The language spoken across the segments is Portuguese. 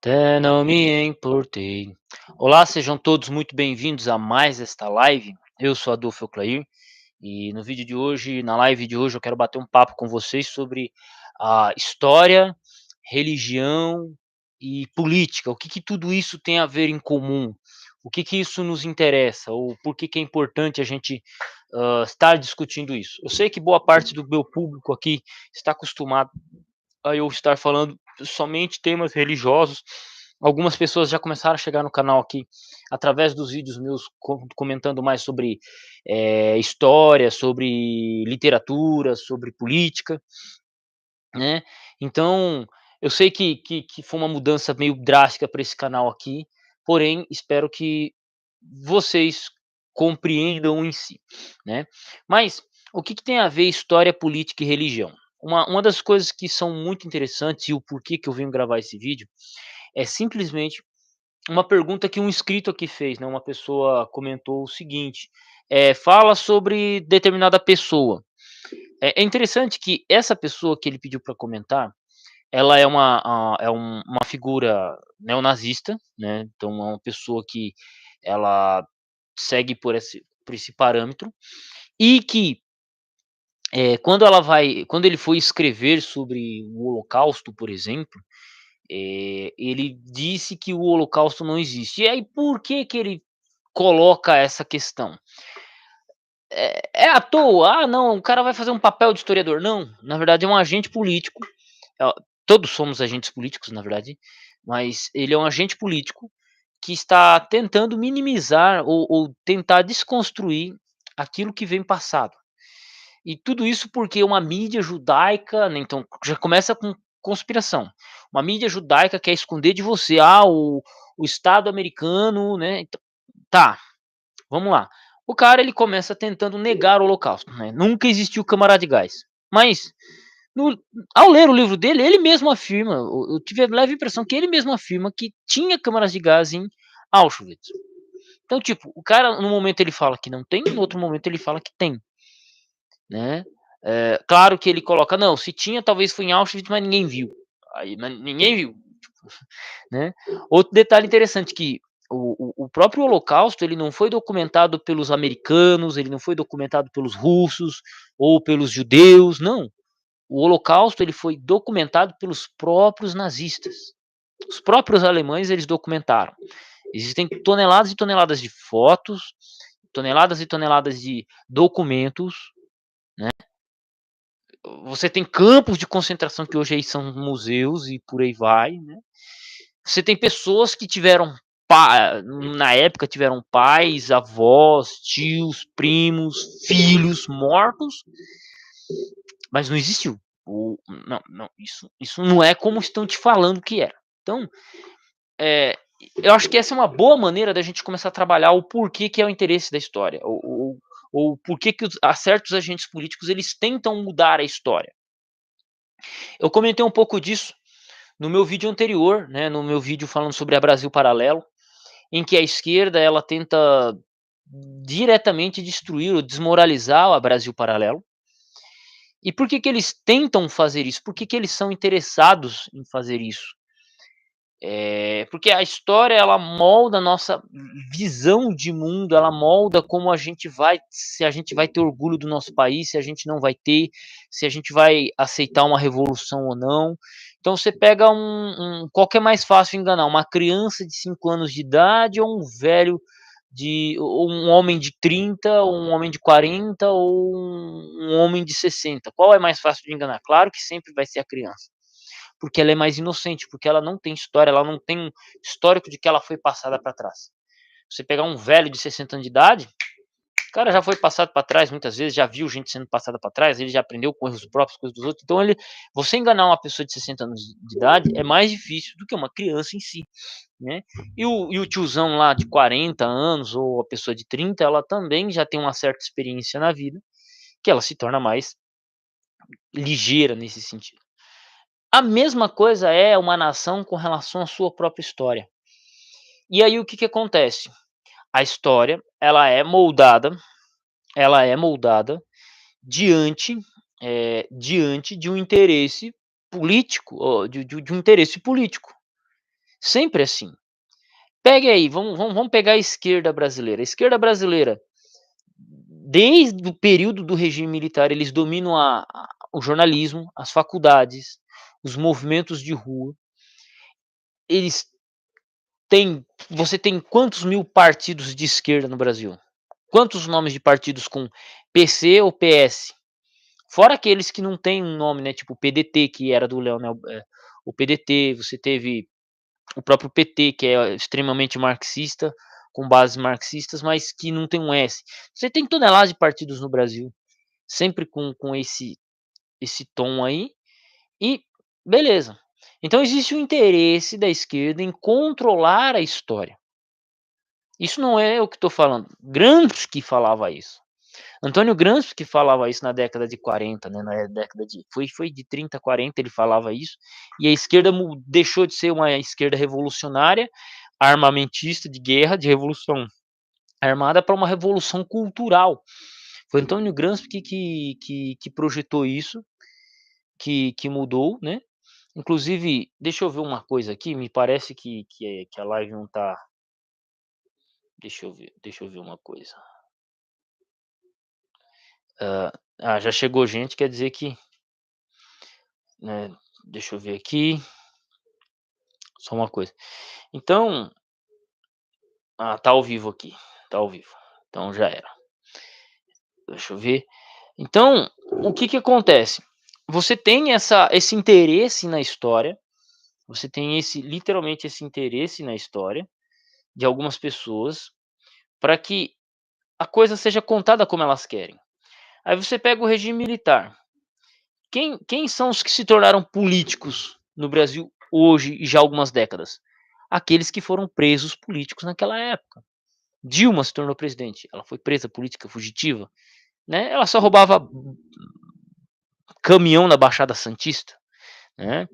Até não me importei. Olá, sejam todos muito bem-vindos a mais esta live. Eu sou Adolfo Euclair e no vídeo de hoje, na live de hoje, eu quero bater um papo com vocês sobre a história, religião e política. O que que tudo isso tem a ver em comum? O que que isso nos interessa? Ou por que que é importante a gente estar discutindo isso? Eu sei que boa parte do meu público aqui está acostumado a eu estar falando somente temas religiosos. Algumas pessoas já começaram a chegar no canal aqui através dos vídeos meus comentando mais sobre história, sobre literatura, sobre política, né? Então, eu sei que foi uma mudança meio drástica para esse canal aqui, porém espero que vocês compreendam em si, né? Mas o que que tem a ver história, política e religião? Uma das coisas que são muito interessantes e o porquê que eu venho gravar esse vídeo, é simplesmente uma pergunta que um inscrito aqui fez, né, uma pessoa comentou o seguinte, fala sobre determinada pessoa. É interessante que essa pessoa que ele pediu para comentar, ela é uma figura neonazista, né, então é uma pessoa que ela segue por esse parâmetro, e que, quando ele foi escrever sobre o Holocausto, por exemplo, ele disse que o Holocausto não existe. E aí por que que ele coloca essa questão? É à toa? "Ah não, o cara vai fazer um papel de historiador", não, na verdade é um agente político, ó, todos somos agentes políticos na verdade, mas ele é um agente político que está tentando minimizar ou tentar desconstruir aquilo que vem passado. E tudo isso porque uma mídia judaica, né, então já começa com conspiração. Uma mídia judaica quer esconder de você, o Estado americano, né, tá, vamos lá. O cara ele começa tentando negar o Holocausto, né, nunca existiu câmara de gás. Mas, no ao ler o livro dele, ele mesmo afirma, eu tive a leve impressão que ele mesmo afirma que tinha câmaras de gás em Auschwitz. Então, tipo, o cara no momento ele fala que não tem, no outro momento ele fala que tem, né. Claro que ele coloca: "Não, se tinha talvez foi em Auschwitz, mas ninguém viu". Aí, mas ninguém viu, né. Outro detalhe interessante que o próprio Holocausto, ele não foi documentado pelos americanos, ele não foi documentado pelos russos ou pelos judeus, não. O Holocausto ele foi documentado pelos próprios nazistas. Os próprios alemães, eles documentaram. Existem toneladas e toneladas de fotos, toneladas e toneladas de documentos, né. Você tem campos de concentração que hoje aí são museus e por aí vai, né. Você tem pessoas que tiveram na época tiveram pais, avós, tios, primos, filhos mortos, mas não existiu. Não, não, isso não é como estão te falando que era. Então, eh, eu acho que essa é uma boa maneira da gente começar a trabalhar o porquê que é o interesse da história, ou porquê que certos agentes políticos eles tentam mudar a história. Eu comentei um pouco disso no meu vídeo anterior, né, no meu vídeo falando sobre a Brasil Paralelo, em que a esquerda ela tenta diretamente destruir ou desmoralizar a Brasil Paralelo. E por que que eles tentam fazer isso? Por que que eles são interessados em fazer isso? Porque a história ela molda a nossa visão de mundo, ela molda como a gente vai se a gente vai ter orgulho do nosso país, se a gente não vai ter, se a gente vai aceitar uma revolução ou não. Então você pega qual que é mais fácil enganar, uma criança de 5 anos de idade ou um velho ou um homem de 30, ou um homem de 40 ou um homem de 60. Qual é mais fácil de enganar? Claro que sempre vai ser a criança. Porque ela é mais inocente, porque ela não tem história, ela não tem um histórico de que ela foi passada para trás. Você pegar um velho de 60 anos de idade, o cara já foi passado para trás muitas vezes, já viu gente sendo passada para trás, ele já aprendeu com erros próprios, coisas dos outros, então você enganar uma pessoa de 60 anos de idade é mais difícil do que uma criança em si, né. E o tiozão lá de 40 anos ou a pessoa de 30, ela também já tem uma certa experiência na vida, que ela se torna mais ligeira nesse sentido. A mesma coisa é uma nação com relação à sua própria história. E aí o que que acontece? A história, ela é moldada diante, diante de um interesse político, de um interesse político. Sempre assim. Pegue aí, vamos pegar a esquerda brasileira. A esquerda brasileira, desde o período do regime militar, eles dominam o jornalismo, as faculdades, os movimentos de rua. Eles você tem quantos mil partidos de esquerda no Brasil? Quantos nomes de partidos com PC ou PS? Fora aqueles que não têm um nome, né, tipo o PDT, que era do Leonel, o PDT, você teve o próprio PT, que é extremamente marxista, com bases marxistas, mas que não tem um S. Você tem toneladas de partidos no Brasil, sempre com esse tom aí, e beleza. Então existe o interesse da esquerda em controlar a história. Isso não é eu que estou falando, Gramsci falava isso. Antônio Gramsci que falava isso na década de 40, né, na década de foi de 30 a 40 ele falava isso, e a esquerda deixou de ser uma esquerda revolucionária, armamentista, de guerra, de revolução armada, para uma revolução cultural. Foi Antônio Gramsci que projetou isso, que mudou, né. Inclusive, deixa eu ver uma coisa aqui, me parece que a live não tá, deixa eu ver uma coisa. Já chegou gente, quer dizer que, né, deixa eu ver aqui, só uma coisa. Então, tá ao vivo aqui, tá ao vivo, então já era. Deixa eu ver. Então, o que que acontece? Você tem esse interesse na história, você tem literalmente esse interesse na história de algumas pessoas, para que a coisa seja contada como elas querem. Aí você pega o regime militar. Quem são os que se tornaram políticos no Brasil hoje e já há algumas décadas? Aqueles que foram presos políticos naquela época. Dilma se tornou presidente, ela foi presa política fugitiva, né, ela só roubava caminhão na Baixada Santista, né.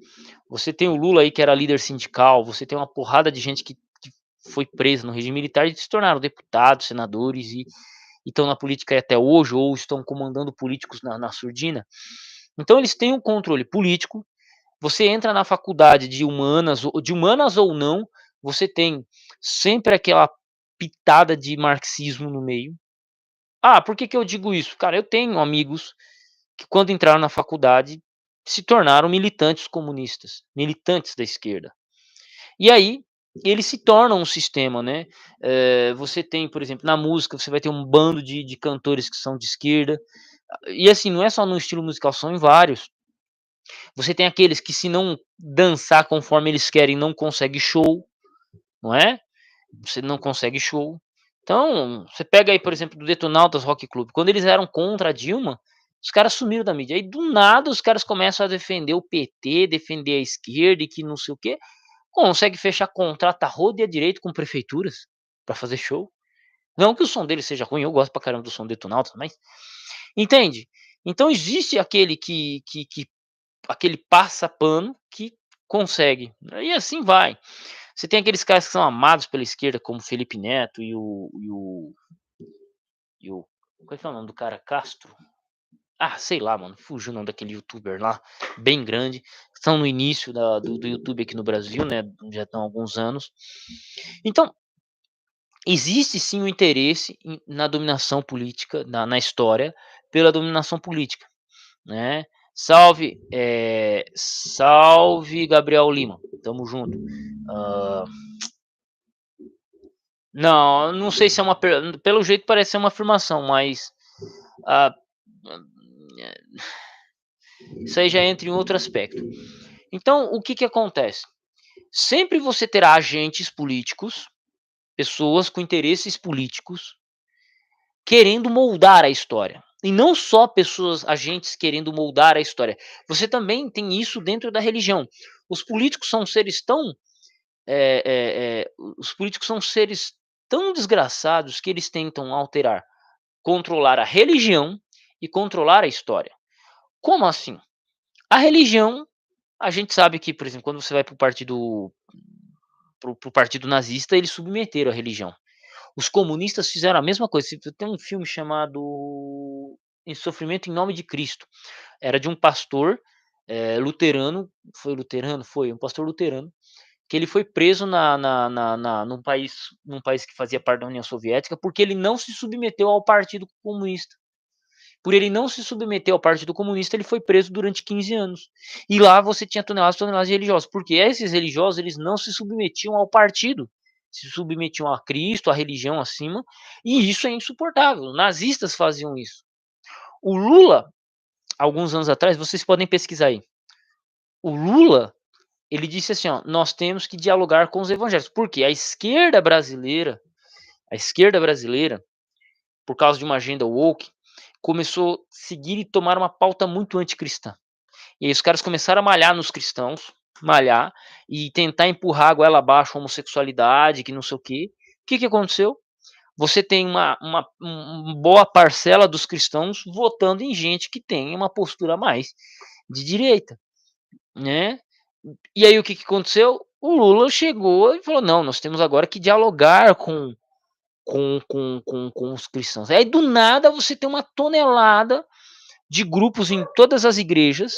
Você tem o Lula aí que era líder sindical, você tem uma porrada de gente que foi presa no regime militar e se tornaram deputados, senadores e estão na política até hoje ou estão comandando políticos na surdina. Então eles têm um controle político. Você entra na faculdade de humanas ou não, você tem sempre aquela pitada de marxismo no meio. Por que que eu digo isso? Cara, eu tenho amigos que quando entraram na faculdade se tornaram militantes comunistas, militantes da esquerda. E aí, eles se tornam um sistema, né. Você tem, por exemplo, na música, você vai ter um bando de cantores que são de esquerda, e assim, não é só no estilo musical, são em vários. Você tem aqueles que se não dançar conforme eles querem, não consegue show, não é? Você não consegue show. Então, você pega aí, por exemplo, do Detonautas Rock Club, quando eles eram contra a Dilma, os caras sumiram da mídia. Aí do nada os caras começam a defender o PT, defender a esquerda e que não sei o quê, consegue fechar contrato à rodo e à direito com prefeituras pra fazer show. Não que o som dele seja ruim, eu gosto pra caramba do som do Detonautas, mas entende? Então existe aquele passa pano que consegue, e assim vai. Você tem aqueles caras que são amados pela esquerda, como Felipe Neto e o qual é que é o nome do cara? Castro? Sei lá, mano, fugiu o nome daquele youtuber lá, bem grande, estão no início do YouTube aqui no Brasil, né, já estão há alguns anos. Então, existe sim o interesse na dominação política, na história, pela dominação política, né. Salve Gabriel Lima, tamo junto. Hã Não, não sei se é pelo jeito parece ser uma afirmação, mas, ah, isso aí já entra em outro aspecto. Então, o que que acontece? Sempre você terá agentes políticos, pessoas com interesses políticos, querendo moldar a história. E não só agentes querendo moldar a história. Você também tem isso dentro da religião. Os políticos são seres tão, eh eh eh, os políticos são seres tão desgraçados que eles tentam alterar, controlar a religião e controlar a história. Como assim? A religião, a gente sabe que, por exemplo, quando você vai para o partido nazista, eles submeteram a religião. Os comunistas fizeram a mesma coisa. Tem um filme chamado Em Sofrimento em Nome de Cristo. Era de um pastor, luterano, foi luterano? Foi, um pastor luterano, que ele foi preso num país que fazia parte da União Soviética, porque ele não se submeteu ao Partido Comunista. Por ele não se submeter ao Partido Comunista, ele foi preso durante 15 anos. E lá você tinha toneladas e toneladas de religiosos, porque esses religiosos eles não se submetiam ao partido, se submetiam a Cristo, à religião acima, e isso é insuportável. Nazistas faziam isso. O Lula, alguns anos atrás, vocês podem pesquisar aí. O Lula, ele disse assim, ó, nós temos que dialogar com os evangélicos, porque a esquerda brasileira, por causa de uma agenda woke, começou a seguir e tomar uma pauta muito anticristã. E aí os caras começaram a malhar nos cristãos, malhar, e tentar empurrar a goela abaixo a homossexualidade, que não sei o quê. O que aconteceu? Você tem uma boa parcela dos cristãos votando em gente que tem uma postura mais de direita, né? E aí o que aconteceu? O Lula chegou e falou: não, nós temos agora que dialogar com os cristãos. Aí do nada você tem uma tonelada de grupos em todas as igrejas,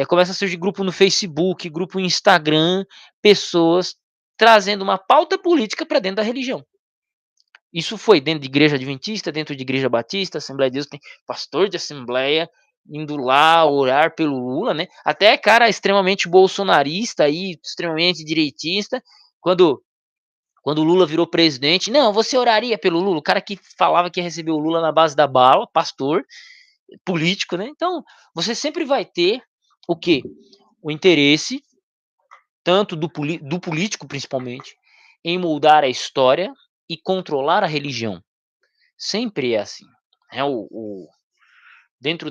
começa a surgir grupo no Facebook, grupo no Instagram, pessoas trazendo uma pauta política para dentro da religião. Isso foi dentro de igreja adventista, dentro de igreja batista, Assembleia de Deus, tem pastor de assembleia indo lá orar pelo Lula, né? Até cara extremamente bolsonarista aí, extremamente direitista, quando o Lula virou presidente, não, você oraria pelo Lula, o cara que falava que ia receber o Lula na base da bala, pastor, político, né? Então, você sempre vai ter o quê? O interesse, tanto do político principalmente, em moldar a história e controlar a religião. Sempre é assim. É dentro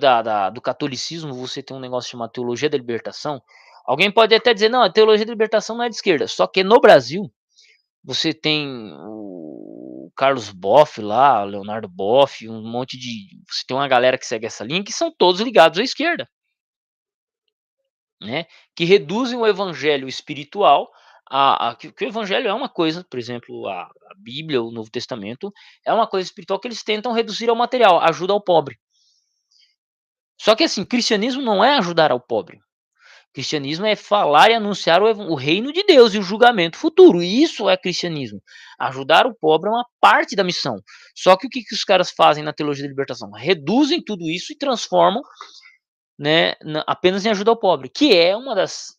do catolicismo, você tem um negócio chamado teologia da libertação. Alguém pode até dizer, não, a teologia da libertação não é de esquerda. Só que no Brasil, você tem o Carlos Boff lá, Leonardo Boff, um monte de. Você tem uma galera que segue essa linha que são todos ligados à esquerda, né? Que reduzem o evangelho espiritual que o evangelho é uma coisa, por exemplo, a Bíblia, o Novo Testamento, é uma coisa espiritual que eles tentam reduzir ao material, ajuda ao pobre. Só que assim, cristianismo não é ajudar ao pobre. Cristianismo é falar e anunciar o reino de Deus e o julgamento futuro. Isso é cristianismo. Ajudar o pobre é uma parte da missão. Só que o que os caras fazem na teologia da libertação? Reduzem tudo isso e transformam, né, apenas em ajuda ao pobre, que é uma das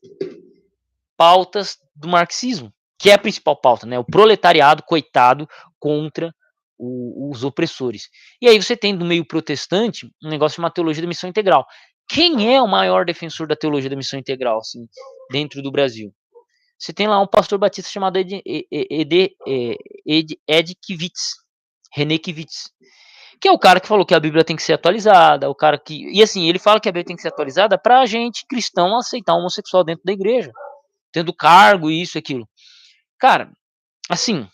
pautas do marxismo, que é a principal pauta, né? O proletariado coitado contra os opressores. E aí você tem do meio protestante um negócio chamado teologia da missão integral. Quem é o maior defensor da teologia da missão integral, assim, dentro do Brasil? Você tem lá um pastor batista chamado Ed Kivitz, René Kivitz, que é o cara que falou que a Bíblia tem que ser atualizada, o cara que... E assim, ele fala que a Bíblia tem que ser atualizada pra gente, cristão, aceitar um homossexual dentro da igreja, tendo cargo, isso e aquilo. Cara, assim,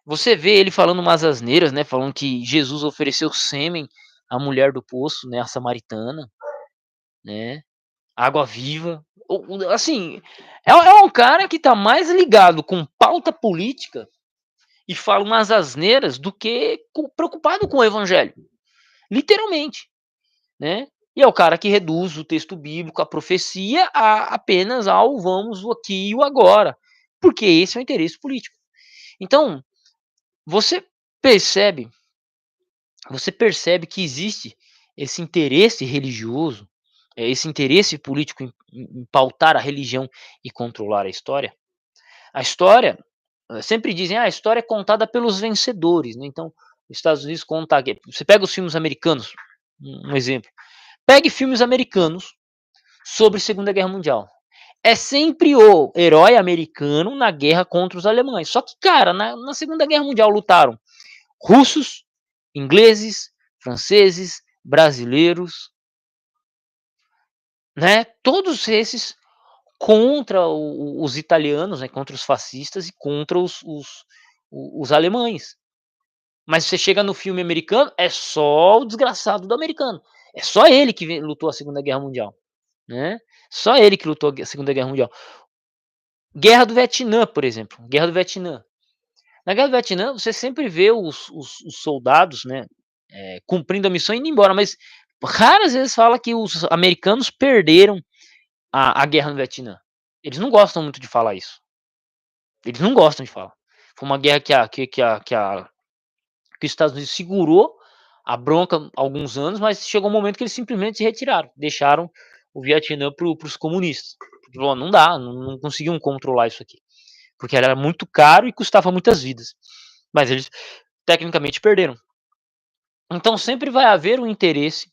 você vê ele falando umas asneiras, né, falando que Jesus ofereceu sêmen à mulher do poço, né, a samaritana, né, água viva. Assim, é um cara que tá mais ligado com pauta política e fala umas asneiras do que preocupado com o evangelho, literalmente, né? E é o cara que reduz o texto bíblico, a profecia, a apenas ao vamos o aqui e o agora, porque esse é o interesse político. Então, você percebe que existe esse interesse religioso, esse interesse político em pautar a religião e controlar a história. A história, sempre dizem, a história é contada pelos vencedores, né? Então, os Estados Unidos conta, você pega os filmes americanos, um exemplo. Pegue filmes americanos sobre Segunda Guerra Mundial. É sempre o herói americano na guerra contra os alemães. Só que, cara, na Segunda Guerra Mundial lutaram russos, ingleses, franceses, brasileiros, né? Todos esses contra os italianos, né? Contra os fascistas e contra os alemães. Mas você chega no filme americano, é só o desgraçado do americano. É só ele que lutou a Segunda Guerra Mundial, né? Só ele que lutou a Segunda Guerra Mundial. Guerra do Vietnã, por exemplo. Guerra do Vietnã. Na Guerra do Vietnã, você sempre vê os soldados, né, cumprindo a missão e indo embora, mas raras vezes fala que os americanos perderam a guerra no Vietnã. Eles não gostam muito de falar isso. Eles não gostam de falar. Foi uma guerra que os Estados Unidos segurou a bronca alguns anos, mas chegou um momento que eles simplesmente se retiraram, deixaram o Vietnã para os comunistas. Porque falou: "Não dá, não conseguiam controlar isso aqui", porque era muito caro e custava muitas vidas. Mas eles tecnicamente perderam. Então sempre vai haver um interesse,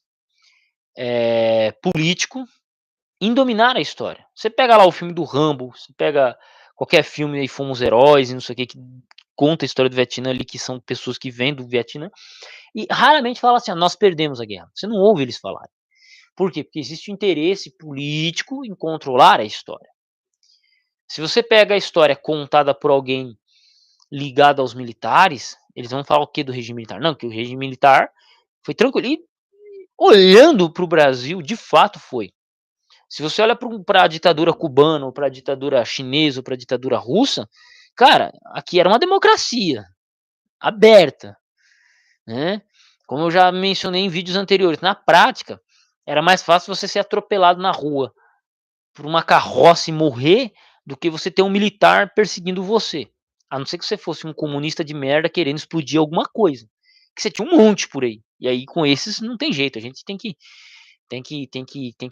político em dominar a história. Você pega lá o filme do Rambo, você pega qualquer filme aí, Fomos Heróis e não sei o que conta a história do Vietnã ali, que são pessoas que vêm do Vietnã, e raramente fala assim: "Nós perdemos a guerra". Você não ouve eles falarem. Por quê? Porque existe um interesse político em controlar a história. Se você pega a história contada por alguém ligado aos militares, eles vão falar o quê do regime militar? Não, que o regime militar foi tranquilo. E olhando para o Brasil, de fato foi. Se você olha para a ditadura cubana, ou para a ditadura chinesa, ou para a ditadura russa, cara, aqui era uma democracia aberta, né? Como eu já mencionei em vídeos anteriores, na prática era mais fácil você ser atropelado na rua por uma carroça e morrer do que você ter um militar perseguindo você. A não ser que você fosse um comunista de merda querendo explodir alguma coisa. Que você tinha um monte por aí. E aí com esses não tem jeito, a gente tem que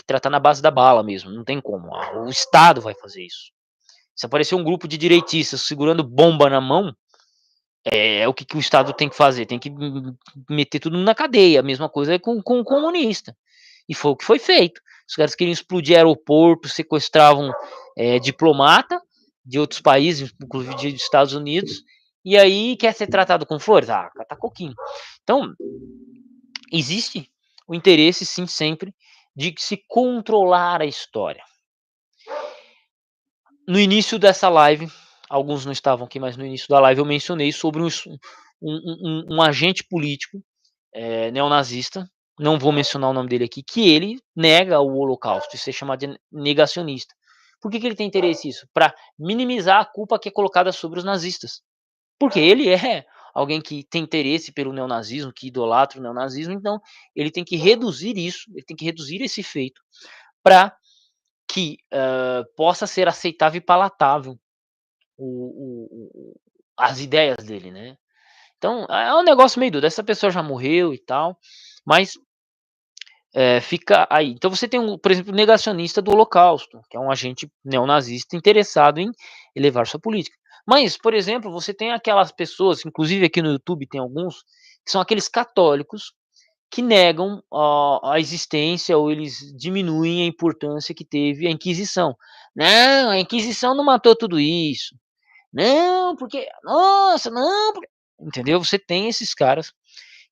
tratar na base da bala mesmo, não tem como. O Estado vai fazer isso. Se aparecer um grupo de direitistas segurando bomba na mão, é o que o Estado tem que fazer, tem que meter tudo na cadeia. A mesma coisa é com o comunista. E foi o que foi feito. Os caras queriam explodir aeroporto, sequestravam diplomata de outros países, inclusive de Estados Unidos, e aí quer ser tratado com flores? Ah, cata coquinho. Então, existe o interesse, sim, sempre, de se controlar a história. No início dessa live, alguns não estavam aqui, mas no início da live eu mencionei sobre um agente político neonazista, não vou mencionar o nome dele aqui, que ele nega o Holocausto e ser chamado de negacionista. Por que ele tem interesse nisso? Para minimizar a culpa que é colocada sobre os nazistas. Porque ele é alguém que tem interesse pelo neonazismo, que idolatra o neonazismo, então ele tem que reduzir isso, ele tem que reduzir esse feito para que possa ser aceitável e palatável as ideias dele, né? Então é um negócio meio doido. Essa pessoa já morreu e tal, mas fica aí. Então você tem, por exemplo, o negacionista do Holocausto, que é um agente neonazista interessado em elevar sua política. Mas, por exemplo, você tem aquelas pessoas, inclusive aqui no YouTube tem alguns, que são aqueles católicos que negam a existência ou eles diminuem a importância que teve a Inquisição. Não, a Inquisição não matou tudo isso. Não, porque, nossa, não, porque... Entendeu? Você tem esses caras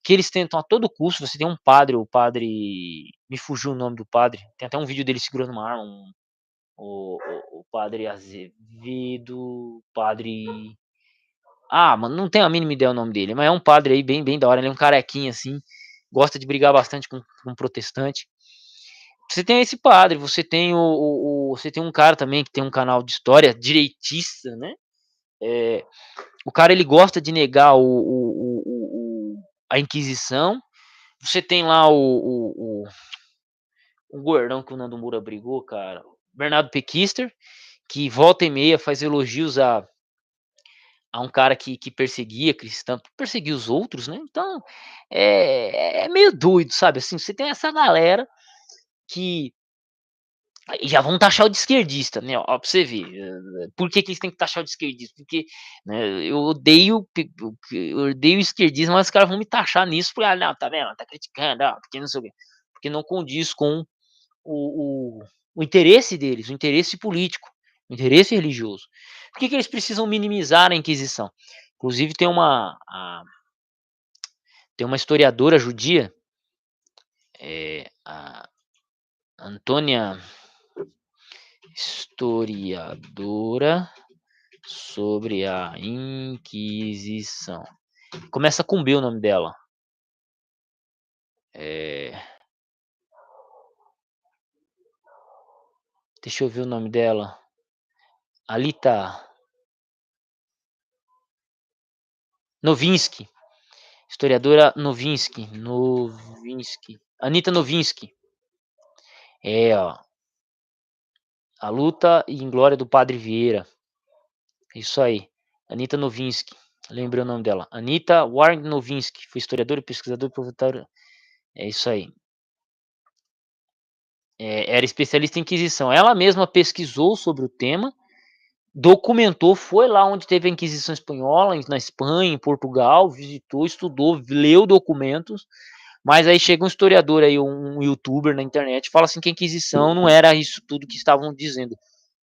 que eles tentam a todo custo. Você tem um padre, o padre, me fugiu o nome do padre, tem até um vídeo dele segurando uma arma, o padre Azevedo, padre, mano, não tenho a mínima ideia o nome dele, mas é um padre aí bem da hora, ele é um carequinha assim, gosta de brigar bastante com protestante. Você tem esse padre, você tem você tem um cara também que tem um canal de história direitista, né? O cara ele gosta de negar a Inquisição. Você tem lá o gordão que o Nando Moura brigou, cara, Bernardo Pequister, que volta e meia faz elogios a um cara que perseguia cristão, perseguia os outros, né? Então é meio doido, sabe? Assim, você tem essa galera que já vão taxar o de esquerdista, né? Ó, pra você ver. Por que eles têm que taxar o de esquerdista? Porque né, eu odeio o esquerdismo, mas os caras vão me taxar nisso, porque, não, tá vendo? Tá criticando, porque não sei o quê. Porque não condiz com o, o, o interesse deles, o interesse político, o interesse religioso. Por que eles precisam minimizar a Inquisição? Inclusive tem uma historiadora judia, a Antônia, historiadora sobre a Inquisição. Começa com B o nome dela. Deixa eu ver o nome dela. Alita Novinsky. Historiadora Novinsky. Anita Novinsky. Ó. A Luta e Inglória do Padre Vieira. Isso aí. Anita Novinsky. Lembrei o nome dela. Anita Warren Novinsky. Foi historiadora, pesquisadora e professora. É isso aí. Era especialista em Inquisição. Ela mesma pesquisou sobre o tema, documentou, foi lá onde teve a Inquisição Espanhola, na Espanha, em Portugal, visitou, estudou, leu documentos, mas aí chega um historiador aí, um youtuber na internet, fala assim que a Inquisição não era isso tudo que estavam dizendo.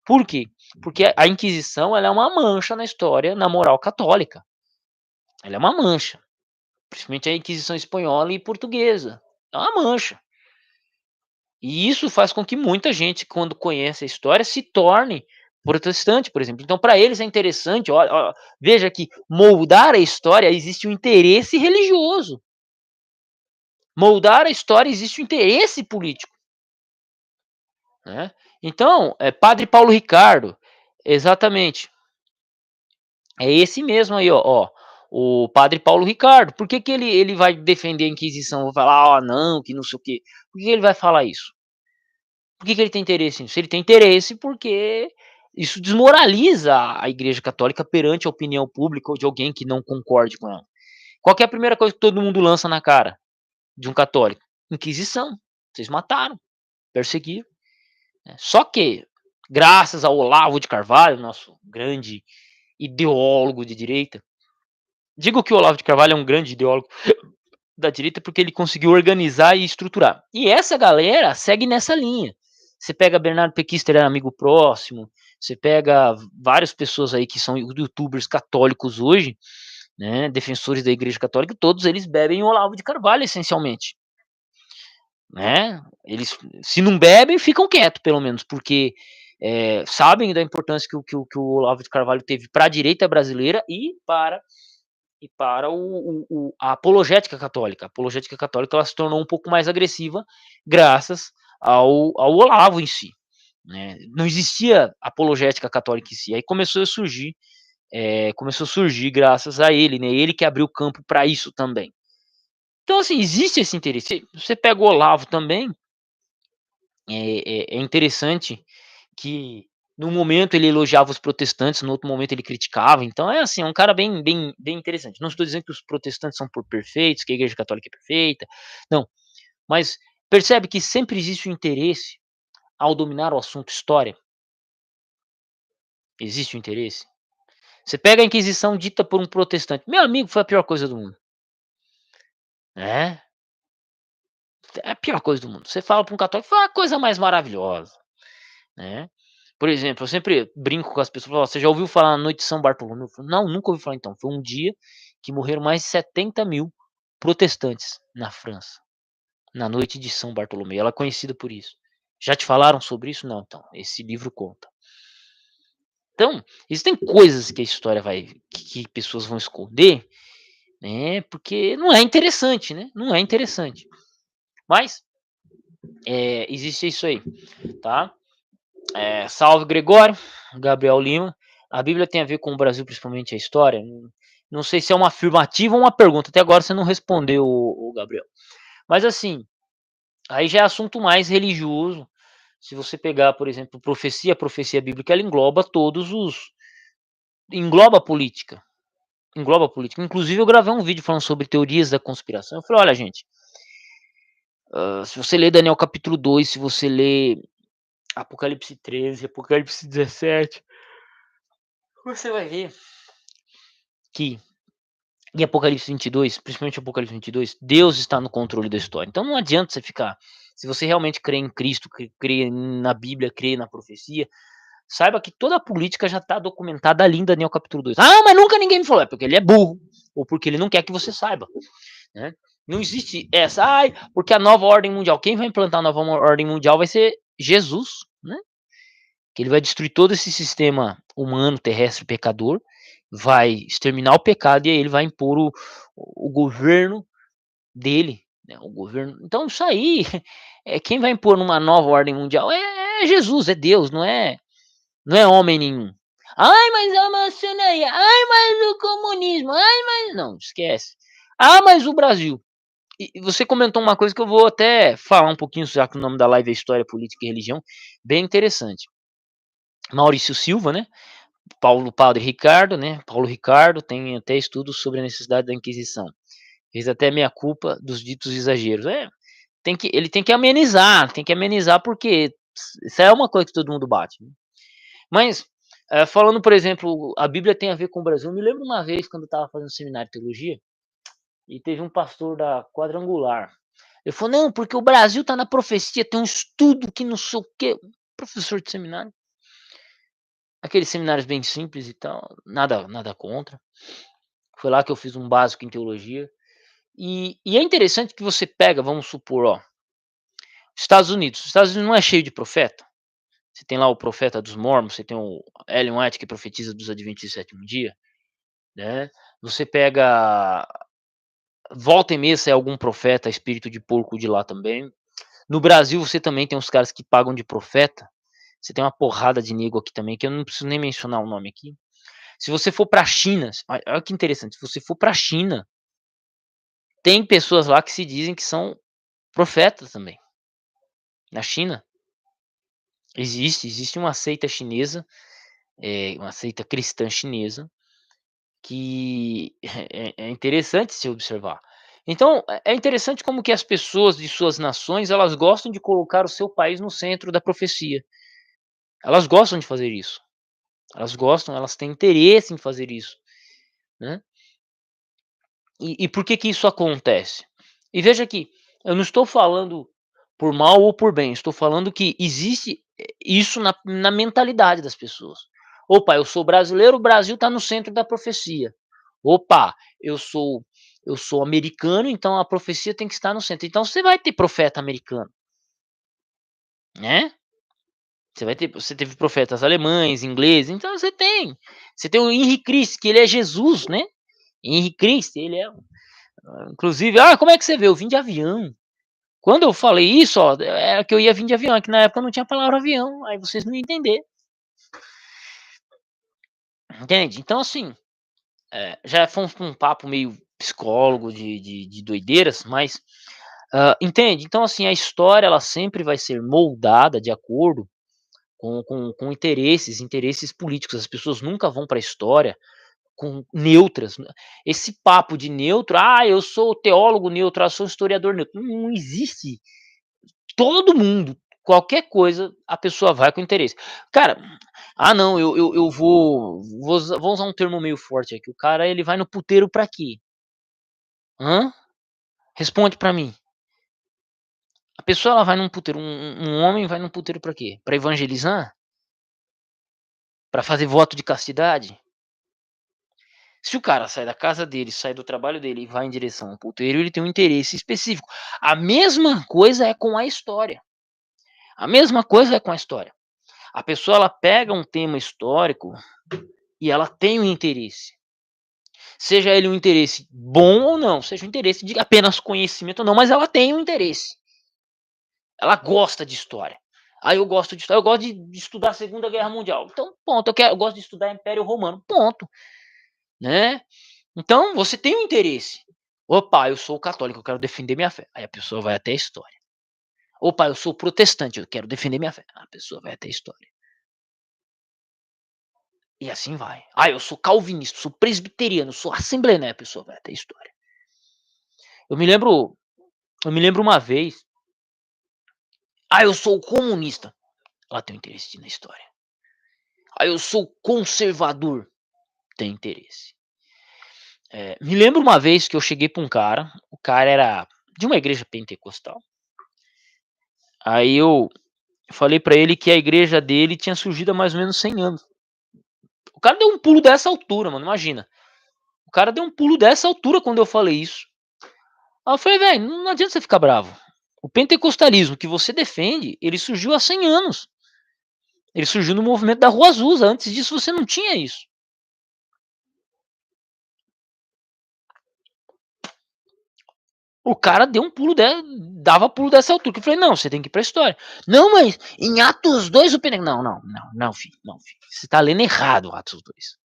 Por quê? Porque a Inquisição ela é uma mancha na história, na moral católica. Ela é uma mancha, principalmente a Inquisição Espanhola e Portuguesa. É uma mancha. E isso faz com que muita gente, quando conhece a história, se torne protestante, por exemplo. Então, para eles é interessante, veja que moldar a história existe um interesse religioso. Moldar a história existe um interesse político. Né? Então, Padre Paulo Ricardo, exatamente. É esse mesmo aí, ó. O Padre Paulo Ricardo. Por que, que ele vai defender a Inquisição? Vou falar, não, que não sei o quê. Por que ele vai falar isso? Por que ele tem interesse nisso? Ele tem interesse porque isso desmoraliza a Igreja Católica perante a opinião pública ou de alguém que não concorde com ela. Qual que é a primeira coisa que todo mundo lança na cara de um católico? Inquisição. Vocês mataram, perseguiram. Só que, graças ao Olavo de Carvalho, nosso grande ideólogo de direita, digo que o Olavo de Carvalho é um grande ideólogo da direita porque ele conseguiu organizar e estruturar. E essa galera segue nessa linha. Você pega Bernardo Pequister, era amigo próximo, você pega várias pessoas aí que são youtubers católicos hoje, né, defensores da Igreja Católica, todos eles bebem o Olavo de Carvalho, essencialmente. Né? Eles, se não bebem, ficam quietos, pelo menos, porque sabem da importância que o Olavo de Carvalho teve para a direita brasileira e para a apologética católica. A apologética católica ela se tornou um pouco mais agressiva graças ao Olavo em si. Né? Não existia apologética católica em si. Aí começou a surgir graças a ele, né? Ele que abriu o campo para isso também. Então, assim, existe esse interesse. Você pega o Olavo também, é interessante que num momento ele elogiava os protestantes, no outro momento ele criticava. Então é assim, é um cara bem interessante. Não estou dizendo que os protestantes são perfeitos, que a Igreja Católica é perfeita. Não, mas percebe que sempre existe o interesse ao dominar o assunto história. Existe o interesse. Você pega a Inquisição dita por um protestante. Meu amigo, foi a pior coisa do mundo. É, é a pior coisa do mundo. Você fala para um católico, foi a coisa mais maravilhosa. Né? Por exemplo, eu sempre brinco com as pessoas, falo, você já ouviu falar na noite de São Bartolomeu? Falo, não, nunca ouvi falar então. Foi um dia que morreram mais de 70 mil protestantes na França, na noite de São Bartolomeu. Ela é conhecida por isso. Já te falaram sobre isso? Não, então. Esse livro conta. Então, existem coisas que a história que pessoas vão esconder, né? Porque não é interessante, né? Não é interessante. Mas, existe isso aí, tá? Salve Gregório, Gabriel Lima. A Bíblia tem a ver com o Brasil, principalmente a história? Não sei se é uma afirmativa ou uma pergunta. Até agora você não respondeu, o Gabriel. Mas assim, aí já é assunto mais religioso. Se você pegar, por exemplo, a profecia bíblica, ela engloba todos os. Engloba a política. Engloba a política. Inclusive, eu gravei um vídeo falando sobre teorias da conspiração. Eu falei, olha, gente, se você ler Daniel capítulo 2, se você ler Apocalipse 13, Apocalipse 17, você vai ver que em Apocalipse 22, principalmente Apocalipse 22, Deus está no controle da história. Então não adianta você ficar. Se você realmente crê em Cristo, crê na Bíblia, crê na profecia, saiba que toda a política já está documentada ali em Daniel capítulo 2. Ah, mas nunca ninguém me falou. É porque ele é burro. Ou porque ele não quer que você saiba. Né? Não existe essa, porque a nova ordem mundial. Quem vai implantar a nova ordem mundial vai ser Jesus. Né? Que ele vai destruir todo esse sistema humano, terrestre, pecador, vai exterminar o pecado e aí ele vai impor o governo dele, né, o governo. Então isso aí, quem vai impor numa nova ordem mundial é Jesus, é Deus, não é homem nenhum. Ai, mas a maçonaria, ai, mas o comunismo, ai, mas não, esquece. Ah, mas o Brasil. E você comentou uma coisa que eu vou até falar um pouquinho, já que o nome da live é História, Política e Religião, bem interessante. Maurício Silva, né? Padre Ricardo, né, Paulo Ricardo, tem até estudos sobre a necessidade da Inquisição. Fez até meia culpa dos ditos exageros. Ele tem que amenizar porque isso é uma coisa que todo mundo bate, né. Mas, falando, por exemplo, a Bíblia tem a ver com o Brasil, eu me lembro uma vez quando eu estava fazendo seminário de teologia, e teve um pastor da Quadrangular, ele falou: "Não, porque o Brasil está na profecia, tem um estudo que não sei o quê", professor de seminário, aqueles seminários bem simples e tal, nada contra. Foi lá que eu fiz um básico em teologia. E é interessante que você pega, vamos supor, ó, Estados Unidos não é cheio de profeta? Você tem lá o profeta dos Mormons, você tem o Ellen White que profetiza dos Adventistas do sétimo dia, né. Você pega, volta e meia sai algum profeta espírito de porco de lá também. No Brasil você também tem uns caras que pagam de profeta, você tem uma porrada de nego aqui também, que eu não preciso nem mencionar o nome aqui. Se você for pra China, olha que interessante, se você for pra China, tem pessoas lá que se dizem que são profetas também, na China. Existe uma seita chinesa, uma seita cristã chinesa, que é interessante se observar. Então, é interessante como que as pessoas de suas nações, elas gostam de colocar o seu país no centro da profecia. Elas gostam de fazer isso. Elas gostam, elas têm interesse em fazer isso, né. E por que que isso acontece? E veja que eu não estou falando por mal ou por bem, estou falando que existe, isso na mentalidade das pessoas. "Opa, eu sou brasileiro, o Brasil está no centro da profecia. Opa, eu sou eu sou americano, então a profecia tem que estar no centro". Então você vai ter profeta americano, né. Você teve profetas alemães, ingleses, então você tem. Você tem o Henri Cristo, que ele é Jesus, né. Henri Cristo, ele é, inclusive: "Ah, como é que você veio?". "Eu vim de avião". Quando eu falei isso, ó, era que eu ia vir de avião, é que na época não tinha a palavra avião, aí vocês não iam entender, entende? Então assim, já fomos pra um papo meio psicólogo de doideiras, mas, entende? Então assim, a história ela sempre vai ser moldada de acordo com interesses políticos, as pessoas nunca vão para a história com neutras. Esse papo de neutro: "Ah, eu sou teólogo neutro, ah, eu sou historiador neutro", não existe. Todo mundo, qualquer coisa, a pessoa vai com interesse. Cara, ah não, eu vou usar um termo meio forte aqui, o cara ele vai no puteiro pra quê? Hã? Responde pra mim. A pessoa ela vai num puteiro, um homem vai num puteiro pra quê? Pra evangelizar? Pra fazer voto de castidade? Se o cara sai da casa dele, sai do trabalho dele e vai em direção ao puteiro, ele tem um interesse específico. A mesma coisa é com a história. A mesma coisa é com a história. A pessoa ela pega um tema histórico e ela tem um interesse. Seja ele um interesse bom ou não, seja um interesse de apenas conhecimento ou não, mas ela tem um interesse. Ela gosta de história. Aí eu gosto de história, eu gosto de estudar a Segunda Guerra Mundial. Então, ponto, eu gosto de estudar Império Romano. Ponto, né? Então, você tem um interesse. Opa, eu sou católico, eu quero defender minha fé. Aí a pessoa vai até a história. Opa, eu sou protestante, eu quero defender minha fé. A pessoa vai até a história. E assim vai. Ah, eu sou calvinista, sou presbiteriano, sou assembleano, aí a pessoa vai até a história. Eu me lembro eu me lembro uma vez, ah, eu sou comunista, ela tem um interesse na história. Ah, eu sou conservador, tem interesse. Me lembro uma vez que eu cheguei para um cara, o cara era de uma igreja pentecostal, aí eu falei pra ele que a igreja dele tinha surgido há mais ou menos 100 anos. O cara deu um pulo dessa altura, mano, imagina. O cara deu um pulo dessa altura quando eu falei isso. Aí eu falei: "Velho, não adianta você ficar bravo. O pentecostalismo que você defende, ele surgiu há 100 anos. Ele surgiu no movimento da Rua Azusa, antes disso você não tinha isso". O cara deu um pulo dava pulo dessa altura, que eu falei: "Não, você tem que ir pra história". "Não, mas em Atos 2 o Pente", "Não, filho, não, filho, você tá lendo errado Atos 2".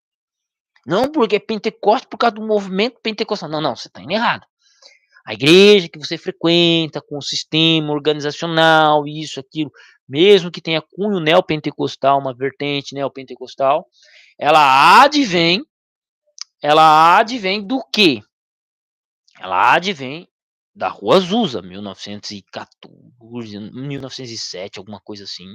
"Não, porque Pentecoste por causa do movimento pentecostal". "Não, você tá indo errado. A igreja que você frequenta, com o sistema organizacional, isso, aquilo, mesmo que tenha cunho neopentecostal, uma vertente neopentecostal, ela advém, ela advém do quê? Ela advém da Rua Azusa, 1914, 1907, alguma coisa assim.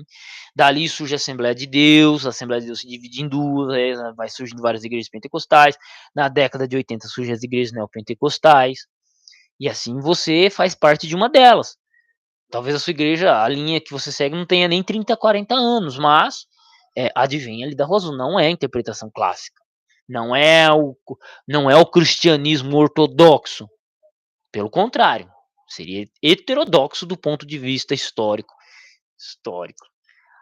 Dali surge a Assembleia de Deus, a Assembleia de Deus se divide em duas, vai surgindo várias igrejas pentecostais. Na década de 80 surgem as igrejas neopentecostais, e assim você faz parte de uma delas. Talvez a sua igreja, a linha que você segue não tenha nem 30, 40 anos, mas advém ali da Rua Azul, não é a interpretação clássica. Não é o, não é o cristianismo ortodoxo, pelo contrário, seria heterodoxo do ponto de vista histórico. Histórico.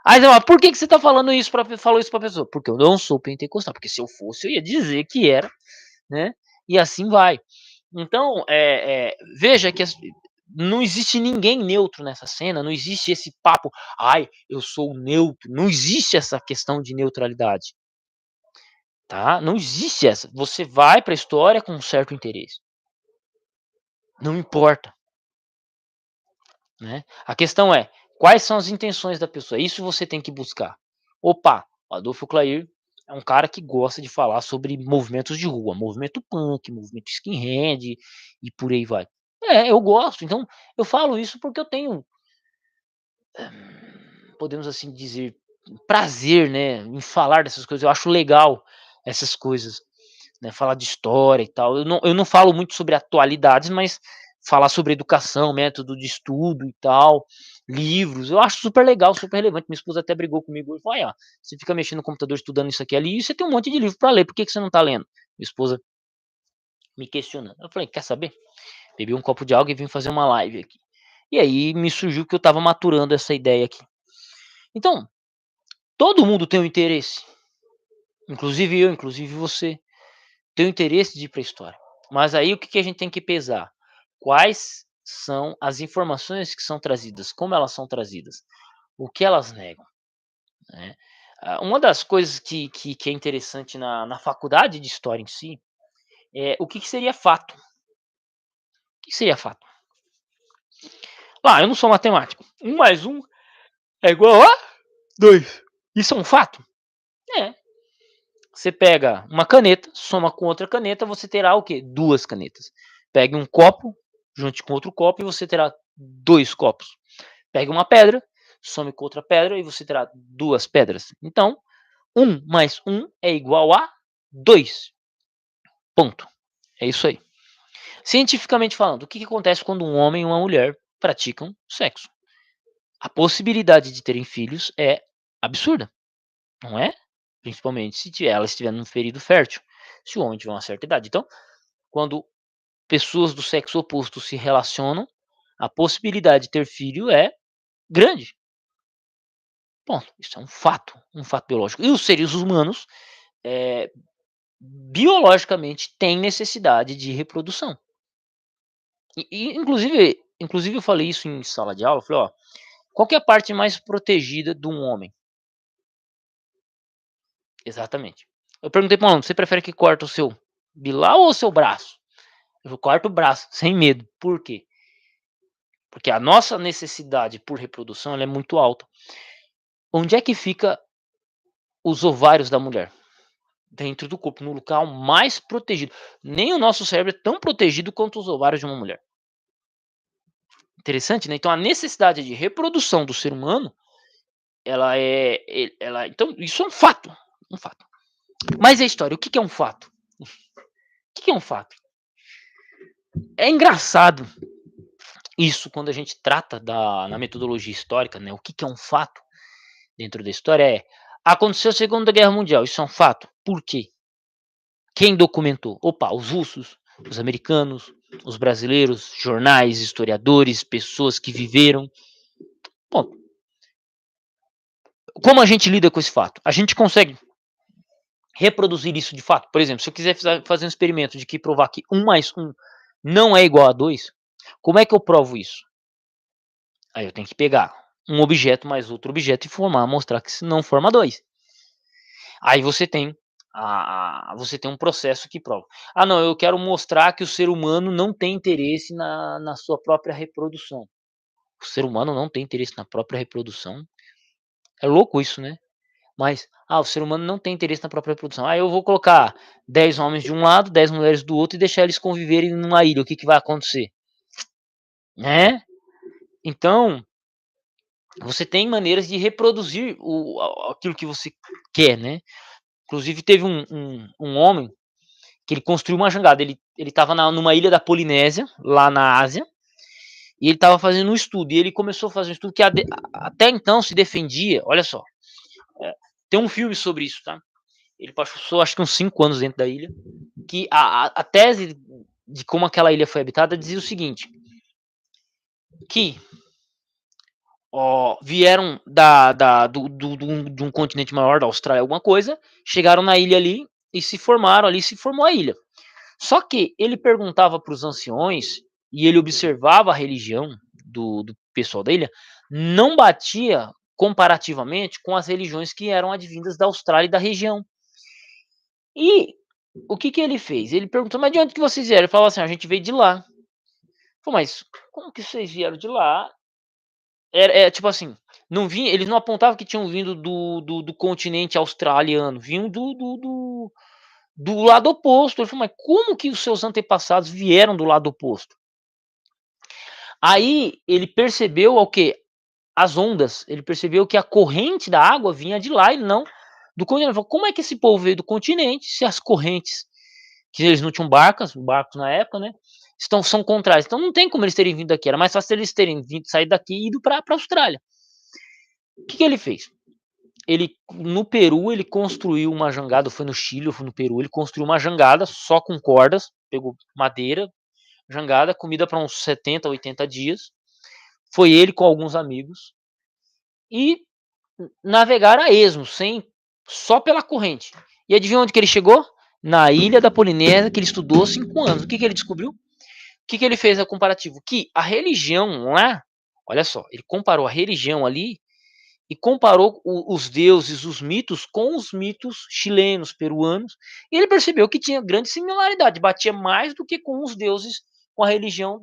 Aí você fala, por que, que você tá falando isso falou isso pra pessoa? Porque eu não sou pentecostal. Porque se eu fosse, eu ia dizer que era, né? E assim vai. Então, veja que não existe ninguém neutro nessa cena, não existe esse papo, ai, eu sou neutro. Não existe essa questão de neutralidade. Tá? Não existe essa. Você vai pra história com um certo interesse. Não importa. Né? A questão é, quais são as intenções da pessoa? Isso você tem que buscar. Opa, o Adolfo Clair é um cara que gosta de falar sobre movimentos de rua, movimento punk, movimento skinhead e por aí vai. Eu gosto, então eu falo isso porque eu tenho, podemos assim dizer, prazer, né, em falar dessas coisas. Eu acho legal essas coisas, né, falar de história e tal. Eu não falo muito sobre atualidades, mas falar sobre educação, método de estudo e tal, livros, eu acho super legal, super relevante. Minha esposa até brigou comigo e falou: "Olha, você fica mexendo no computador estudando isso aqui e ali, e você tem um monte de livro para ler, por que que você não tá lendo?" Minha esposa me questionando. Eu falei: "Quer saber? Bebi um copo de água e vim fazer uma live aqui." E aí me surgiu que eu estava maturando essa ideia aqui. Então, todo mundo tem um interesse, inclusive eu, inclusive você. Tem o interesse de ir para a história. Mas aí o que, que a gente tem que pesar? Quais são as informações que são trazidas? Como elas são trazidas? O que elas negam? Né? Uma das coisas que é interessante na faculdade de história em si é o que seria fato. O que seria fato? Eu não sou matemático. Um mais um é igual a dois. Isso é um fato? É. Você pega uma caneta, soma com outra caneta, você terá o quê? Duas canetas. Pegue um copo, junte com outro copo e você terá dois copos. Pegue uma pedra, some com outra pedra e você terá duas pedras. Então, um mais um é igual a 2. Ponto. É isso aí. Cientificamente falando, o que acontece quando um homem e uma mulher praticam sexo? A possibilidade de terem filhos é absurda, não é? Principalmente se ela estiver num período fértil, se o homem tiver uma certa idade. Então, quando pessoas do sexo oposto se relacionam, a possibilidade de ter filho é grande. Ponto. Isso é um fato biológico. E os seres humanos, biologicamente, têm necessidade de reprodução. Inclusive eu falei isso em sala de aula, eu falei: "Ó, qual que é a parte mais protegida de um homem?" Exatamente. Eu perguntei para um aluno: "Você prefere que corte o seu bilau ou o seu braço?" Eu corto o braço, sem medo. Por quê? Porque a nossa necessidade por reprodução ela é muito alta. Onde é que fica os ovários da mulher? Dentro do corpo, no local mais protegido. Nem o nosso cérebro é tão protegido quanto os ovários de uma mulher. Interessante, né? Então a necessidade de reprodução do ser humano, então isso é um fato. Mas a história, o que que é um fato? O que que é um fato? É engraçado isso quando a gente trata na metodologia histórica, né? O que que é um fato dentro da história aconteceu a Segunda Guerra Mundial, isso é um fato. Por quê? Quem documentou? Opa, os russos, os americanos, os brasileiros, jornais, historiadores, pessoas que viveram. Bom, como a gente lida com esse fato? A gente consegue reproduzir isso de fato? Por exemplo, se eu quiser fazer um experimento de que provar que um mais um não é igual a 2, como é que eu provo isso? Aí eu tenho que pegar um objeto mais outro objeto e mostrar que se não forma 2. Aí você tem um processo que prova. Não, eu quero mostrar que o ser humano não tem interesse na sua própria reprodução. O ser humano não tem interesse na própria reprodução. É louco isso, né? Mas Ah, o ser humano não tem interesse na própria reprodução. Ah, eu vou colocar 10 homens de um lado, 10 mulheres do outro e deixar eles conviverem numa ilha, o que que vai acontecer? Né? Então, você tem maneiras de reproduzir aquilo que você quer, né? Inclusive teve um homem que ele construiu uma jangada, ele estava numa ilha da Polinésia, lá na Ásia, e ele estava fazendo um estudo, e ele começou a fazer um estudo que até então se defendia, olha só, tem um filme sobre isso, tá? Ele passou acho que uns 5 anos dentro da ilha, que a tese de como aquela ilha foi habitada dizia o seguinte, que vieram de um continente maior, da Austrália, alguma coisa, chegaram na ilha ali e se formaram ali, se formou a ilha. Só que ele perguntava para os anciões e ele observava a religião do pessoal da ilha, não batia comparativamente com as religiões que eram advindas da Austrália e da região. E o que que ele fez? Ele perguntou: "Mas de onde que vocês vieram?" Ele falou assim: "A gente veio de lá". Falou: "Mas como que vocês vieram de lá?" Tipo assim, não vinha, eles não apontavam que tinham vindo do continente australiano, vinham do lado oposto. Ele falou: "Mas como que os seus antepassados vieram do lado oposto?" Aí ele percebeu o quê? As ondas. Ele percebeu que a corrente da água vinha de lá e não do continente. Ele falou: "Como é que esse povo veio do continente se as correntes, que eles não tinham barcos na época, né, são contrárias? Então não tem como eles terem vindo aqui, era mais fácil eles terem vindo, saído daqui e ido para a Austrália". O que que ele fez? Ele, no Peru, ele construiu uma jangada, foi no Chile, ou foi no Peru, ele construiu uma jangada só com cordas, pegou madeira, jangada, comida para uns 70, 80 dias. Foi ele com alguns amigos e navegaram a esmo, sem, só pela corrente. E adivinha onde que ele chegou? Na ilha da Polinésia, que ele estudou 5 anos. O que que ele descobriu? O que que ele fez a comparativo? Que a religião lá, olha só, ele comparou a religião ali e comparou os deuses, os mitos, com os mitos chilenos, peruanos, e ele percebeu que tinha grande similaridade, batia mais do que com os deuses, com a religião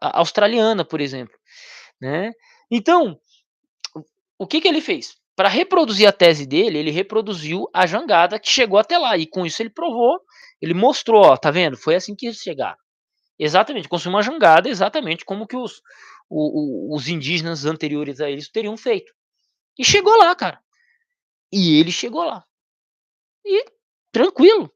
australiana, por exemplo, né? Então, o que que ele fez? Para reproduzir a tese dele, ele reproduziu a jangada que chegou até lá, e com isso ele provou, ele mostrou, ó, tá vendo? Foi assim que eles chegaram. Exatamente, construiu uma jangada exatamente como que os indígenas anteriores a eles teriam feito. E chegou lá, cara. E ele chegou lá. E tranquilo.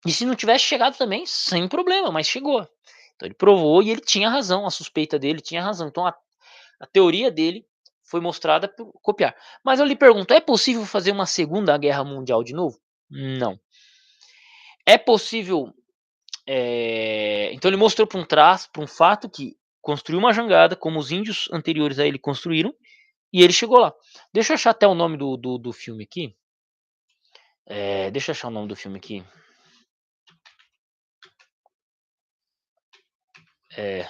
E se não tivesse chegado também, sem problema, mas chegou. Então ele provou e ele tinha razão, a suspeita dele tinha razão. Então a teoria dele foi mostrada por copiar. Mas eu lhe pergunto, é possível fazer uma segunda guerra mundial de novo? Não. É possível. Então ele mostrou para um traço, para um fato que construiu uma jangada, como os índios anteriores a ele construíram, e ele chegou lá. Deixa eu achar até o nome do filme aqui. Deixa eu achar o nome do filme aqui. É,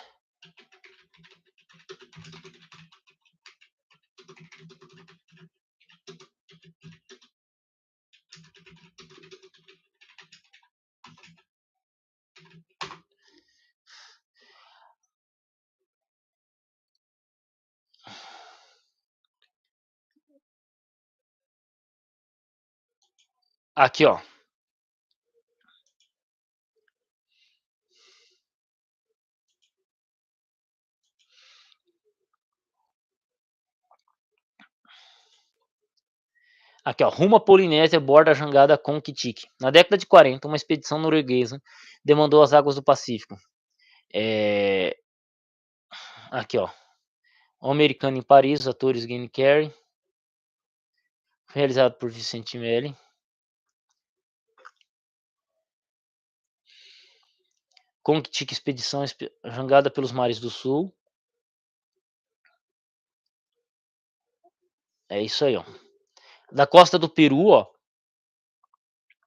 aqui, ó. Aqui, ó. Rumo à Polinésia borda a jangada Konkitik. Na década de 40, uma expedição norueguesa demandou as águas do Pacífico. É, aqui, ó. O Americano em Paris, os atores Gene Carey. Realizado por Vicente Melli. Konkitik Expedição jangada pelos mares do sul. É isso aí, ó. Da costa do Peru, ó,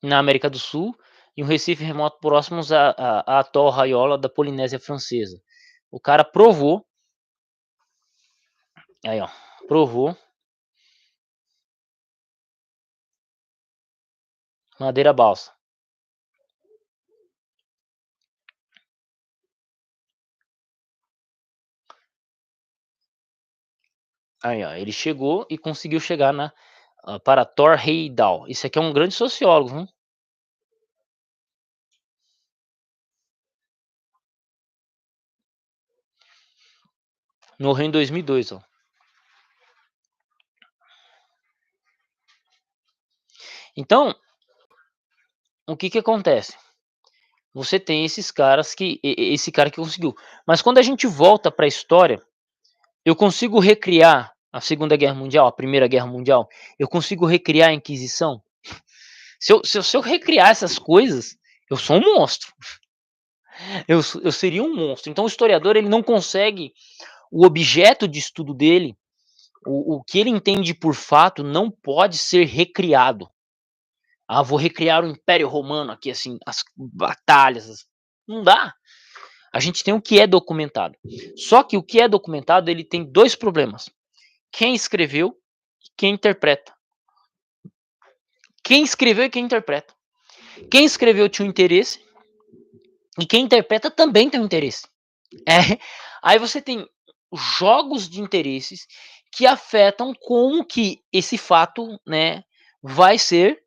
na América do Sul, e um Recife remoto próximos a Atol Raiola da Polinésia Francesa. O cara provou, aí ó, provou, madeira balsa. Aí ó, ele chegou e conseguiu chegar para Thor Heyerdahl. Esse aqui é um grande sociólogo, viu. Morreu em 2002, ó. Então, o que que acontece? Você tem esses caras que esse cara que conseguiu. Mas quando a gente volta para a história, eu consigo recriar a Segunda Guerra Mundial, a Primeira Guerra Mundial? Eu consigo recriar a Inquisição? Se eu recriar essas coisas, eu sou um monstro. Eu seria um monstro. Então o historiador ele não consegue o objeto de estudo dele, o que ele entende por fato não pode ser recriado. Ah, vou recriar o Império Romano aqui, assim, as batalhas, não dá. A gente tem o que é documentado. Só que o que é documentado, ele tem 2 problemas: quem escreveu e quem interpreta. Quem escreveu e quem interpreta. Quem escreveu tinha um interesse e quem interpreta também tem um interesse. É, aí você tem jogos de interesses que afetam como que esse fato, né, vai ser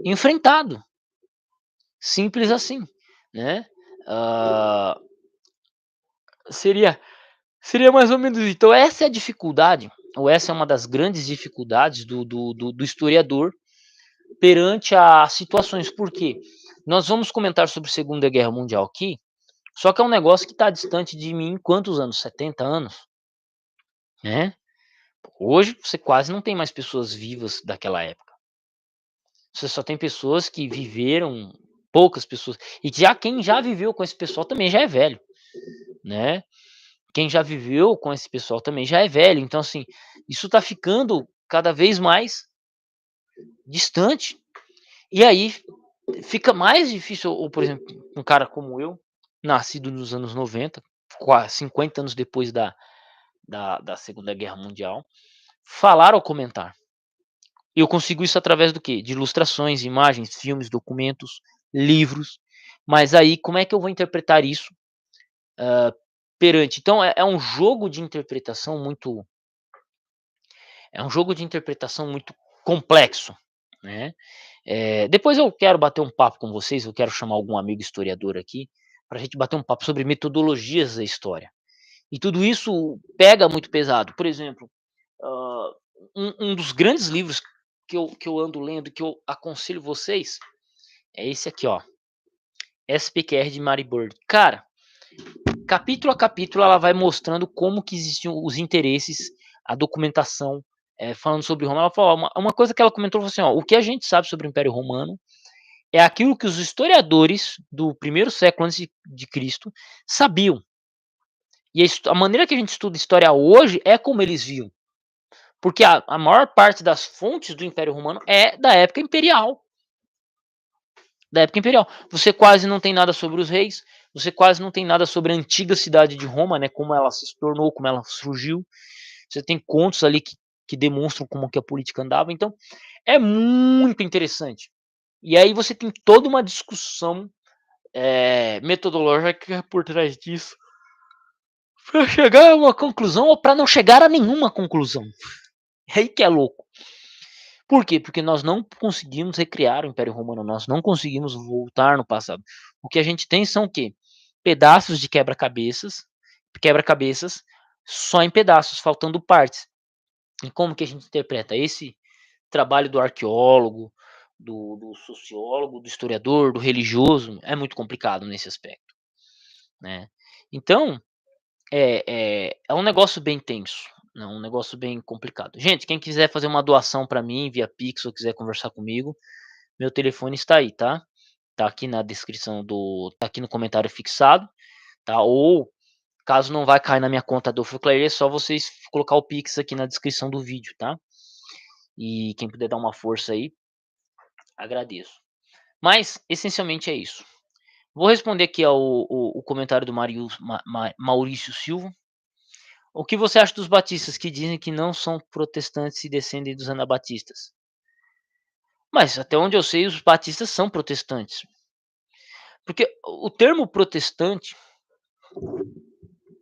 enfrentado. Simples assim, né. Hã, seria seria mais ou menos isso. Então essa é a dificuldade, ou essa é uma das grandes dificuldades do historiador perante a situações. Por quê? Nós vamos comentar sobre Segunda Guerra Mundial aqui, só que é um negócio que está distante de mim quantos anos? 70 anos, né. Hoje você quase não tem mais pessoas vivas daquela época. Você só tem pessoas que viveram, poucas pessoas, e já quem já viveu com esse pessoal também já é velho, né. Quem já viveu com esse pessoal também já é velho, então assim, isso tá ficando cada vez mais distante. E aí fica mais difícil, ou por exemplo, um cara como eu, nascido nos anos 90, quase 50 anos depois da Segunda Guerra Mundial, falar ou comentar. Eu consigo isso através do quê? De ilustrações, imagens, filmes, documentos, livros. Mas aí como é que eu vou interpretar isso, perante, então é um jogo de interpretação muito, é um jogo de interpretação muito complexo, né. Depois eu quero bater um papo com vocês, eu quero chamar algum amigo historiador aqui, para a gente bater um papo sobre metodologias da história. E tudo isso pega muito pesado. Por exemplo, hã, um dos grandes livros que eu ando lendo, que eu aconselho vocês, é esse aqui, ó, SPQR de Mary Bird. Cara, capítulo a capítulo ela vai mostrando como que existiam os interesses, a documentação, falando sobre Roma. Ela falou uma coisa que ela comentou, falou assim: "Ó, o que a gente sabe sobre o Império Romano é aquilo que os historiadores do primeiro século antes de Cristo sabiam. E a maneira que a gente estuda história hoje é como eles viam. Porque a maior parte das fontes do Império Romano é da época imperial. Da época imperial. Você quase não tem nada sobre os reis, você quase não tem nada sobre a antiga cidade de Roma, né, como ela se tornou, como ela surgiu. Você tem contos ali que demonstram como que a política andava, então é muito interessante. E aí você tem toda uma discussão, metodológica por trás disso, para chegar a uma conclusão ou para não chegar a nenhuma conclusão. É aí que é louco. Por quê? Porque nós não conseguimos recriar o Império Romano, nós não conseguimos voltar no passado. O que a gente tem são o quê? Pedaços de quebra-cabeças, só em pedaços, faltando partes. E como que a gente interpreta? Esse trabalho do arqueólogo, do sociólogo, do historiador, do religioso, é muito complicado nesse aspecto, né. Então, é um negócio bem tenso, né, um negócio bem complicado. Gente, quem quiser fazer uma doação para mim via Pix ou quiser conversar comigo, meu telefone está aí, tá? Tá aqui na descrição tá aqui no comentário fixado, tá? Ou caso não vai cair na minha conta do Fuclair, é só vocês colocar o Pix aqui na descrição do vídeo, tá? E quem puder dar uma força aí, agradeço. Mas essencialmente é isso. Vou responder aqui ao o comentário do Maurício Silva. O que você acha dos batistas que dizem que não são protestantes e descendem dos anabatistas? Mas até onde eu sei, os batistas são protestantes. Porque o termo protestante,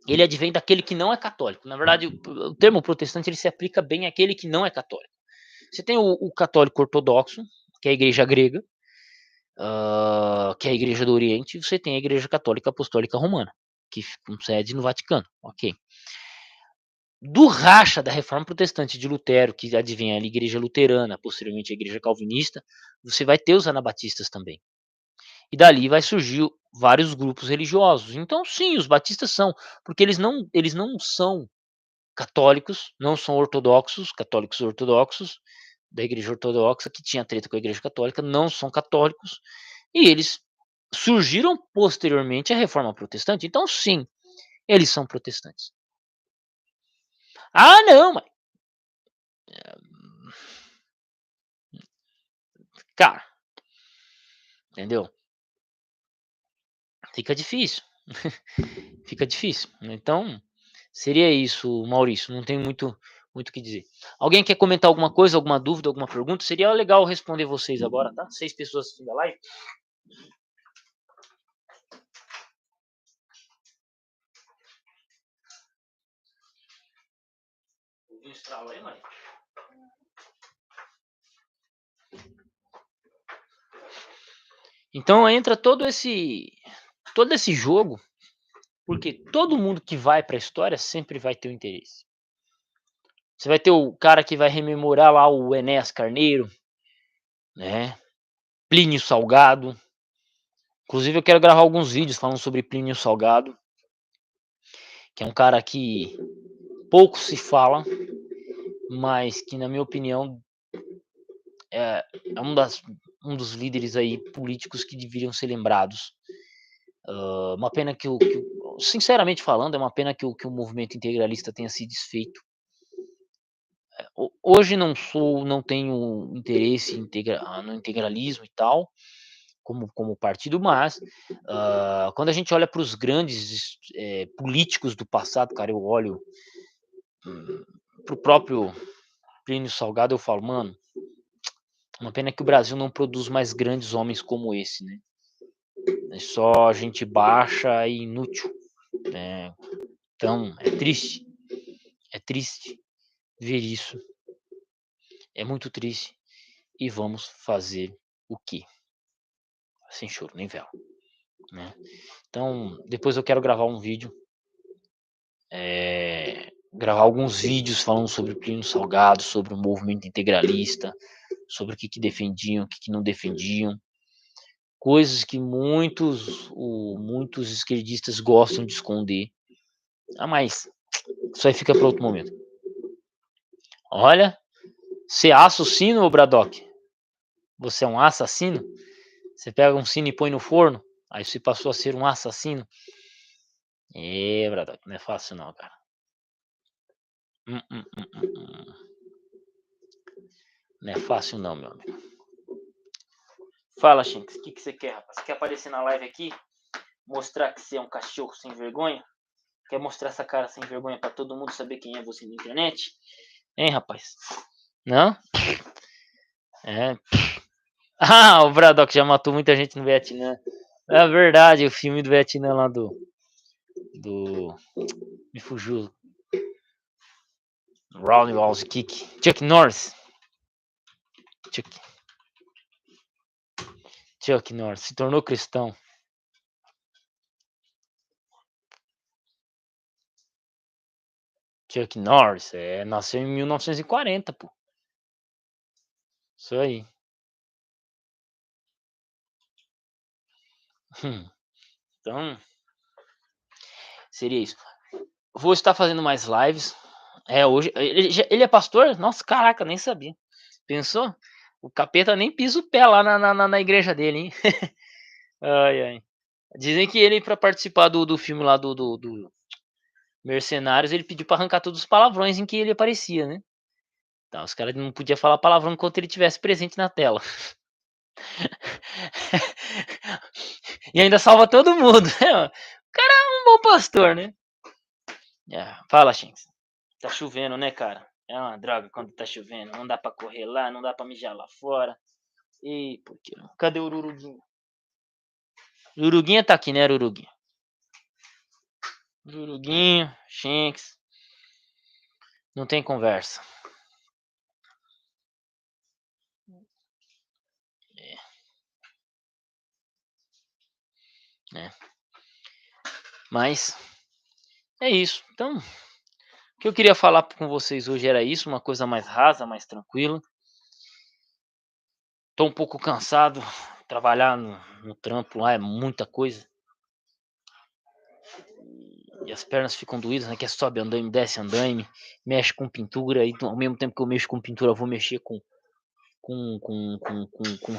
ele advém daquele que não é católico. Na verdade, o termo protestante ele se aplica bem àquele que não é católico. Você tem o católico ortodoxo, que é a igreja grega, que é a igreja do Oriente, e você tem a igreja católica apostólica romana, que com sede no Vaticano, ok. Do racha da reforma protestante de Lutero, que adivinha a igreja luterana, posteriormente a igreja calvinista, você vai ter os anabatistas também. E dali vai surgir vários grupos religiosos. Então, sim, os batistas são, porque eles não são católicos, não são ortodoxos, católicos ortodoxos, da igreja ortodoxa, que tinha treta com a igreja católica, não são católicos, e eles surgiram posteriormente à reforma protestante. Então, sim, eles são protestantes. Ah, não, mas, cara, entendeu? Fica difícil, fica difícil. Então, seria isso, Maurício. Não tem muito o que dizer. Alguém quer comentar alguma coisa, alguma dúvida, alguma pergunta? Seria legal responder vocês agora, tá? 6 pessoas assistindo a live. Ouviu um estralo aí, Maria? Então entra todo esse jogo, porque todo mundo que vai para a história sempre vai ter um interesse. Você vai ter o cara que vai rememorar lá o Enéas Carneiro, né? Plínio Salgado. Inclusive eu quero gravar alguns vídeos falando sobre Plínio Salgado, que é um cara que pouco se fala, mas que na minha opinião é um dos líderes aí políticos que deveriam ser lembrados. Uma pena sinceramente falando, é uma pena que o movimento integralista tenha se desfeito. Hoje não tenho interesse no integralismo e tal, como partido, mas quando a gente olha para os grandes políticos do passado, cara, eu olho para o próprio Plínio Salgado, eu falo, mano, uma pena que o Brasil não produz mais grandes homens como esse, né? É só gente baixa e inútil, né? Então, é triste ver isso, é muito triste. E vamos fazer o quê? Sem choro nem vela, né? Então, depois eu quero gravar um vídeo, gravar alguns vídeos falando sobre o Plínio Salgado, sobre o movimento integralista, sobre o que defendiam, o que não defendiam, coisas que muitos esquerdistas gostam de esconder. Mas isso aí fica para outro momento. Olha, você assa o sino, ô Braddock? Você é um assassino? Você pega um sino e põe no forno? Aí você passou a ser um assassino? Braddock, não é fácil não, cara. Hum, hum, hum, hum, hum. Não é fácil não, meu amigo. Fala, Shinks, o que você quer, rapaz? Você quer aparecer na live aqui? Mostrar que você é um cachorro sem vergonha? Quer mostrar essa cara sem vergonha pra todo mundo saber quem é você na internet? Hein, rapaz? Não? É. Ah, o Braddock já matou muita gente no Vietnã. É verdade, o filme do Vietnã lá do me fugiu. Roundhouse Kick. Chuck Norris. Chuck Norris se tornou cristão. Chuck Norris nasceu em 1940, pô. Isso aí. Então, seria isso. Vou estar fazendo mais lives. Hoje. Ele é pastor? Nossa, caraca, nem sabia. Pensou? O capeta nem pisa o pé lá na igreja dele, hein? Ai, ai. Dizem que ele, pra participar do filme lá do Mercenários, ele pediu pra arrancar todos os palavrões em que ele aparecia, né? Então, os caras não podiam falar palavrão enquanto ele estivesse presente na tela. E ainda salva todo mundo, né? O cara é um bom pastor, né? Fala, Shinks. Tá chovendo, né, cara? É uma droga quando tá chovendo. Não dá pra correr lá, não dá pra mijar lá fora. E porque cadê o Uruguinha? Uruguinha tá aqui, né, Uruguinha? Uruguinho, Shinks. Não tem conversa. né. Mas é isso. Então, o que eu queria falar com vocês hoje era isso, uma coisa mais rasa, mais tranquila. Tô um pouco cansado, trabalhar no trampo lá é muita coisa, e as pernas ficam doídas, né, que é sobe andaime, desce andaime, mexe com pintura, e ao mesmo tempo que eu mexo com pintura, eu vou mexer com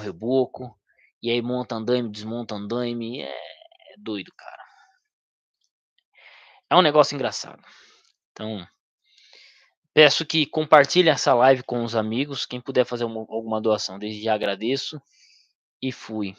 reboco, e aí monta andaime, desmonta andaime, é doido, cara. É um negócio engraçado. Então, peço que compartilhe essa live com os amigos, quem puder fazer alguma doação, desde já agradeço, e fui.